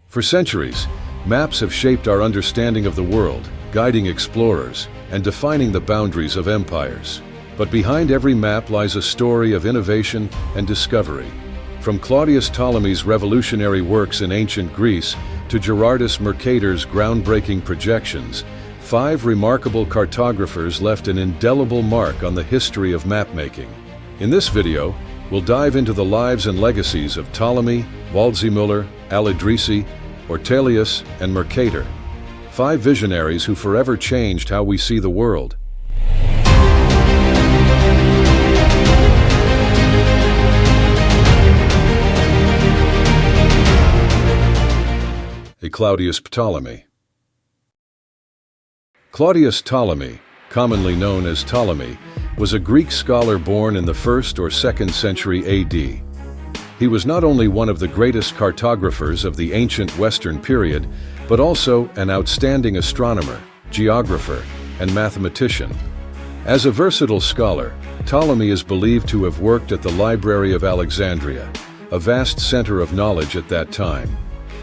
For centuries, maps have shaped our understanding of the world, guiding explorers and defining the boundaries of empires. But behind every map lies a story of innovation and discovery. From Claudius Ptolemy's revolutionary works in ancient Greece to Gerardus Mercator's groundbreaking projections, 5 remarkable cartographers left an indelible mark on the history of mapmaking. In this video, we'll dive into the lives and legacies of Ptolemy, Waldseemüller, al-Idrisi, Ortelius, and Mercator, 5 visionaries who forever changed how we see the world. Claudius Ptolemy. Claudius Ptolemy, commonly known as Ptolemy, was a Greek scholar born in the 1st or 2nd century AD. He was not only one of the greatest cartographers of the ancient Western period, but also an outstanding astronomer, geographer, and mathematician. As a versatile scholar, Ptolemy is believed to have worked at the Library of Alexandria, a vast center of knowledge at that time.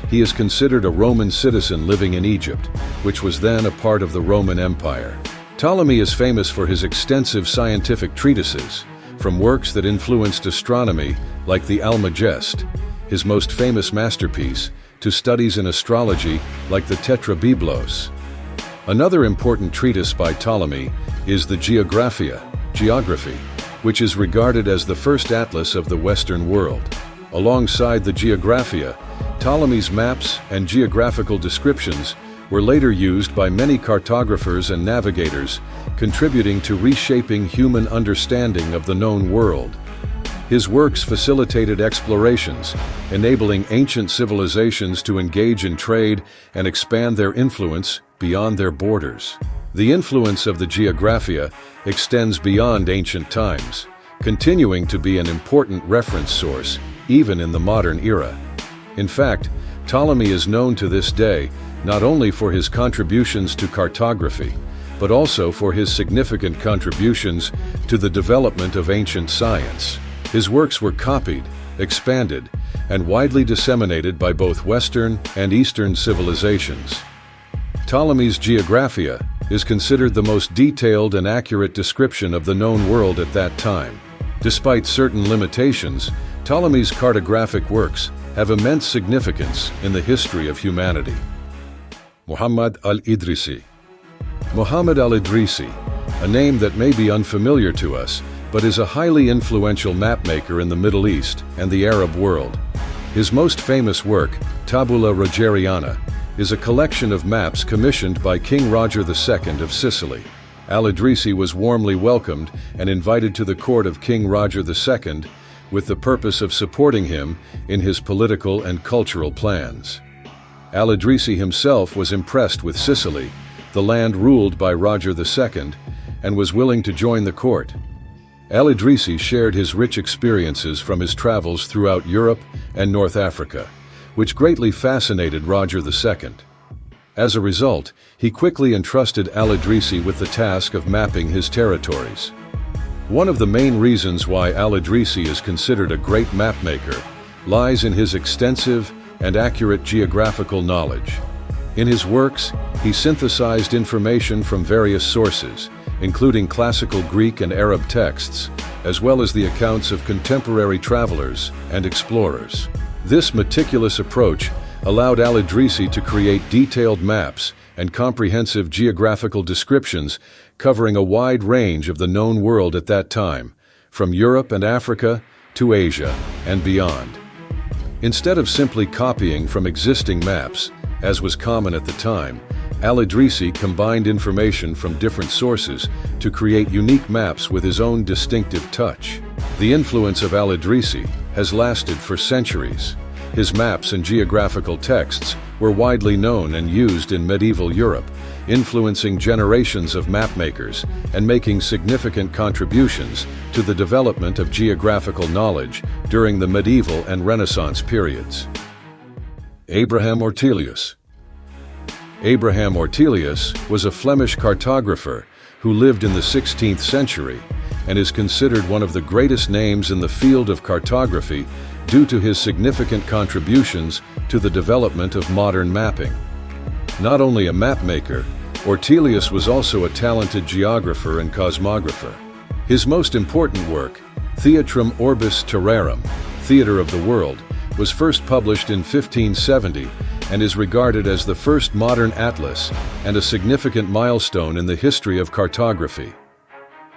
He is considered a Roman citizen living in Egypt, which was then a part of the Roman Empire. Ptolemy is famous for his extensive scientific treatises, from works that influenced astronomy like the Almagest, his most famous masterpiece, to studies in astrology like the Tetrabiblos. Another important treatise by Ptolemy is the Geographia, Geography, which is regarded as the first atlas of the Western world. Alongside the Geographia, Ptolemy's maps and geographical descriptions were later used by many cartographers and navigators, contributing to reshaping human understanding of the known world. His works facilitated explorations, enabling ancient civilizations to engage in trade and expand their influence beyond their borders. The influence of the Geographia extends beyond ancient times, continuing to be an important reference source even in the modern era. In fact, Ptolemy is known to this day not only for his contributions to cartography, but also for his significant contributions to the development of ancient science. His works were copied, expanded, and widely disseminated by both Western and Eastern civilizations. Ptolemy's Geographia is considered the most detailed and accurate description of the known world at that time. Despite certain limitations, Ptolemy's cartographic works have immense significance in the history of humanity. Muhammad al-Idrisi. Muhammad al-Idrisi, a name that may be unfamiliar to us, but is a highly influential mapmaker in the Middle East and the Arab world. His most famous work, Tabula Rogeriana, is a collection of maps commissioned by King Roger II of Sicily. Al-Idrisi was warmly welcomed and invited to the court of King Roger II with the purpose of supporting him in his political and cultural plans. Al-Idrisi himself was impressed with Sicily, the land ruled by Roger II, and was willing to join the court. Al-Idrisi shared his rich experiences from his travels throughout Europe and North Africa, which greatly fascinated Roger II. As a result, he quickly entrusted al-Idrisi with the task of mapping his territories. One of the main reasons why al-Idrisi is considered a great mapmaker lies in his extensive and accurate geographical knowledge. In his works, he synthesized information from various sources, including classical Greek and Arab texts, as well as the accounts of contemporary travelers and explorers. This meticulous approach allowed al-Idrisi to create detailed maps and comprehensive geographical descriptions covering a wide range of the known world at that time, from Europe and Africa to Asia and beyond. Instead of simply copying from existing maps, as was common at the time, al-Idrisi combined information from different sources to create unique maps with his own distinctive touch. The influence of al-Idrisi has lasted for centuries. His maps and geographical texts were widely known and used in medieval Europe, influencing generations of mapmakers and making significant contributions to the development of geographical knowledge during the medieval and Renaissance periods. Abraham Ortelius. Abraham Ortelius was a Flemish cartographer who lived in the 16th century and is considered one of the greatest names in the field of cartography due to his significant contributions to the development of modern mapping. Not only a mapmaker, Ortelius was also a talented geographer and cosmographer. His most important work, Theatrum Orbis Terrarum, Theater of the World, was first published in 1570 and is regarded as the first modern atlas and a significant milestone in the history of cartography.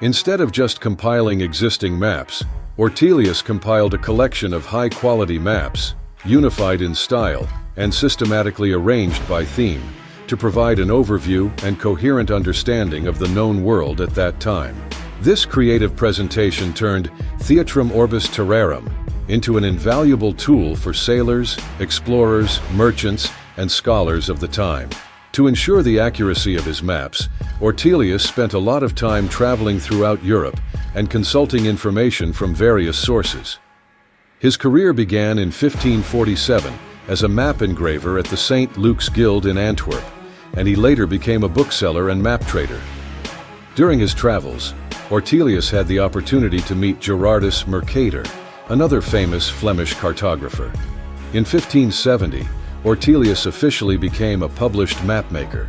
Instead of just compiling existing maps, Ortelius compiled a collection of high-quality maps, unified in style and systematically arranged by theme, to provide an overview and coherent understanding of the known world at that time. This creative presentation turned Theatrum Orbis Terrarum into an invaluable tool for sailors, explorers, merchants, and scholars of the time. To ensure the accuracy of his maps, Ortelius spent a lot of time traveling throughout Europe and consulting information from various sources. His career began in 1547 as a map engraver at the St. Luke's Guild in Antwerp, and he later became a bookseller and map trader. During his travels, Ortelius had the opportunity to meet Gerardus Mercator, another famous Flemish cartographer. In 1570, Ortelius officially became a published mapmaker.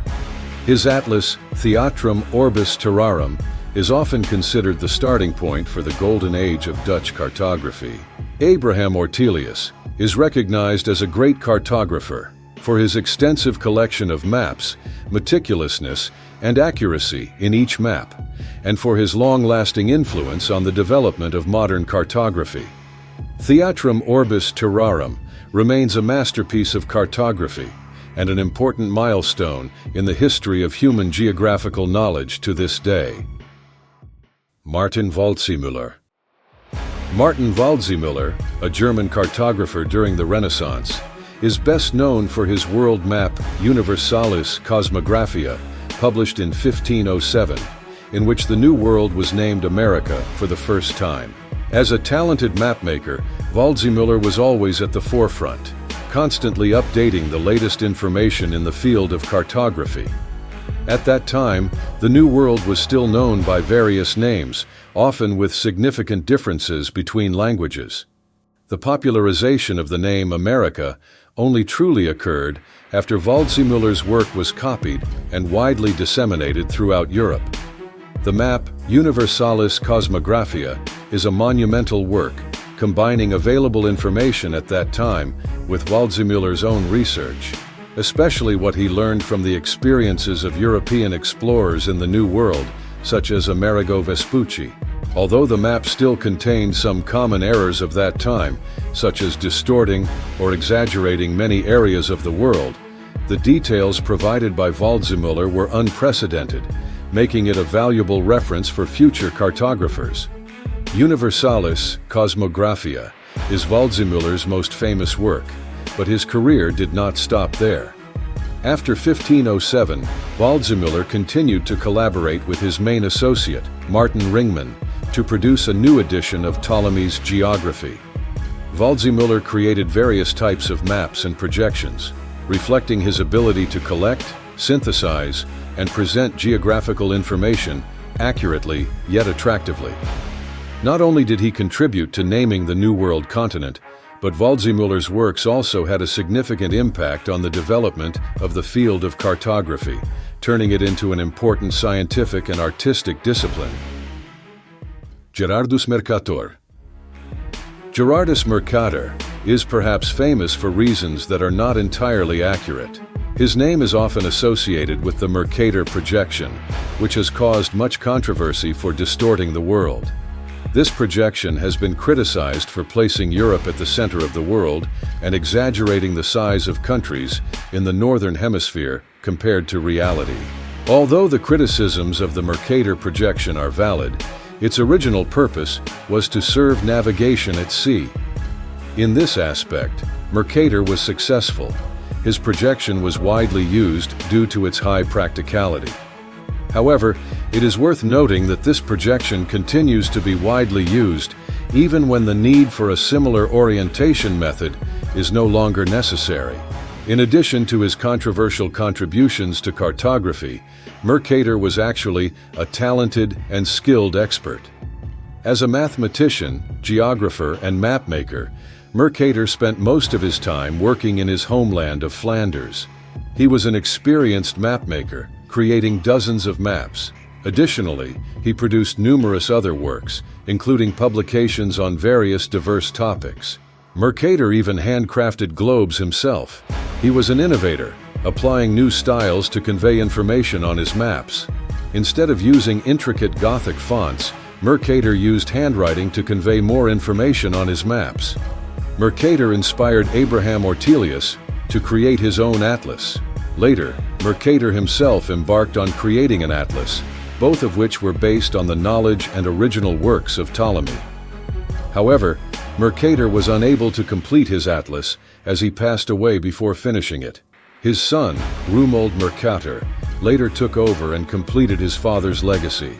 His atlas, Theatrum Orbis Terrarum, is often considered the starting point for the golden age of Dutch cartography. Abraham Ortelius is recognized as a great cartographer for his extensive collection of maps, meticulousness, and accuracy in each map, and for his long-lasting influence on the development of modern cartography. Theatrum Orbis Terrarum remains a masterpiece of cartography and an important milestone in the history of human geographical knowledge to this day. Martin Waldseemüller. Martin Waldseemüller, a German cartographer during the Renaissance, is best known for his world map Universalis Cosmographia, published in 1507, in which the New World was named America for the first time. As a talented mapmaker, Waldseemüller was always at the forefront, constantly updating the latest information in the field of cartography. At that time, the New World was still known by various names, often with significant differences between languages. The popularization of the name America only truly occurred after Waldseemüller's work was copied and widely disseminated throughout Europe. The map Universalis Cosmographia is a monumental work, combining available information at that time with Waldseemüller's own research, especially what he learned from the experiences of European explorers in the New World, such as Amerigo Vespucci. Although the map still contained some common errors of that time, such as distorting or exaggerating many areas of the world, the details provided by Waldseemüller were unprecedented, making it a valuable reference for future cartographers. Universalis Cosmographia is Waldseemüller's most famous work, but his career did not stop there. After 1507, Waldseemüller continued to collaborate with his main associate, Martin Ringman, to produce a new edition of Ptolemy's Geography. Waldseemüller created various types of maps and projections, reflecting his ability to collect, synthesize, and present geographical information accurately yet attractively. Not only did he contribute to naming the New World continent, but Waldseemüller's works also had a significant impact on the development of the field of cartography, turning it into an important scientific and artistic discipline. Gerardus Mercator. Gerardus Mercator is perhaps famous for reasons that are not entirely accurate. His name is often associated with the Mercator projection, which has caused much controversy for distorting the world. This projection has been criticized for placing Europe at the center of the world and exaggerating the size of countries in the northern hemisphere compared to reality. Although the criticisms of the Mercator projection are valid, its original purpose was to serve navigation at sea. In this aspect, Mercator was successful. His projection was widely used due to its high practicality. However, it is worth noting that this projection continues to be widely used even when the need for a similar orientation method is no longer necessary. In addition to his controversial contributions to cartography, Mercator was actually a talented and skilled expert. As a mathematician, geographer, and mapmaker, Mercator spent most of his time working in his homeland of Flanders. He was an experienced mapmaker, creating dozens of maps. Additionally, he produced numerous other works, including publications on various diverse topics. Mercator even handcrafted globes himself. He was an innovator, applying new styles to convey information on his maps. Instead of using intricate Gothic fonts, Mercator used handwriting to convey more information on his maps. Mercator inspired Abraham Ortelius to create his own atlas. Later, Mercator himself embarked on creating an atlas, both of which were based on the knowledge and original works of Ptolemy. However, Mercator was unable to complete his atlas as he passed away before finishing it. His son, Romuald Mercator, later took over and completed his father's legacy.